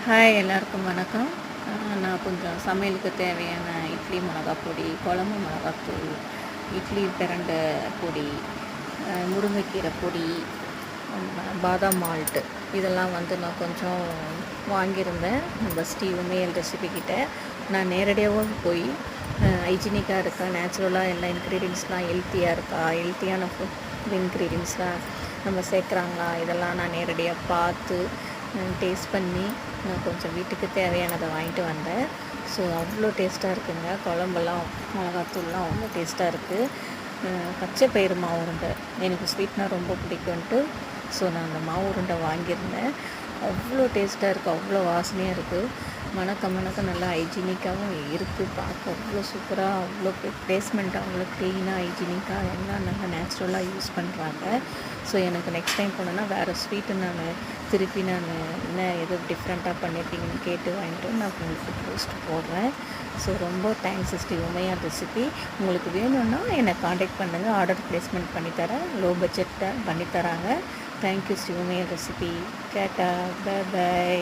Hi எல்லாருக்கும் வணக்கம். நான் கொஞ்சம் சமையலுக்கு தேவையான இட்லி மிளகாய் பொடி, குழம்பு மிளகாத்தூள், இட்லி பிரண்ட பொடி, முருங்கைக்கீரை பொடி, பாதாம் மால்ட்டு இதெல்லாம் நான் கொஞ்சம் வாங்கியிருந்தேன். நம்ம ஸ்டீவ் மேல் ரெசிபிக்கிட்ட நான் நேரடியாகவும் போய் ஹைஜீனிக்காக இருக்கா, நேச்சுரலாக எல்லா இன்க்ரீடியன்ஸ்லாம் ஹெல்த்தியாக இருக்கா, ஹெல்த்தியான ஃபுட் இன்க்ரீடியன்ஸ்லாம் நம்ம சேர்க்குறாங்களா, இதெல்லாம் நான் நேரடியாக பார்த்து டேஸ்ட் பண்ணி நான் கொஞ்சம் வீட்டுக்கு தேவையானதை வாங்கிட்டு வந்தேன். ஸோ அவ்வளோ டேஸ்ட்டாக இருக்குங்க. குழம்பெல்லாம் மிளகாத்தூள்லாம் அவ்வளோ டேஸ்ட்டாக இருக்குது. பச்சை பயிறு மாவு உருண்டை எனக்கு ஸ்வீட்னால் ரொம்ப பிடிக்கும்ன்ட்டு ஸோ நான் அந்த மாவு உருண்டை வாங்கியிருந்தேன். அவ்வளோ டேஸ்ட்டாக இருக்குது, அவ்வளோ வாசனையாக இருக்குது. மணக்க நல்லா ஹைஜீனிக்காகவும் இருக்குது. பார்க்க அவ்வளோ சூப்பராக, அவ்வளோ பிளேஸ்மெண்ட்டாக, அவ்வளோ க்ளீனாக, ஹைஜீனிக்காக எல்லாம் நல்லா நேச்சுரலாக யூஸ் பண்ணுறாங்க. ஸோ எனக்கு நெக்ஸ்ட் டைம் போனேன்னா வேறு ஸ்வீட்டு நான் திருப்பி என்ன எது டிஃப்ரெண்ட்டாக பண்ணியிருக்கீங்கன்னு கேட்டு வாங்கிட்டு நான் உங்களுக்கு போஸ்ட் போடுறேன். ஸோ ரொம்ப தேங்க்ஸ் ஸ்ரீ உமையா ரெசிபி. உங்களுக்கு வேணும்னா என்னை காண்டாக்ட் பண்ணுங்கள், ஆர்டர் ப்ளேஸ்மெண்ட் பண்ணித்தரேன். லோ பட்ஜெட்டில் பண்ணித்தராங்க. தேங்க்யூ ஸ்ரீ உமையா ரெசிபி. கேட்டா, பை.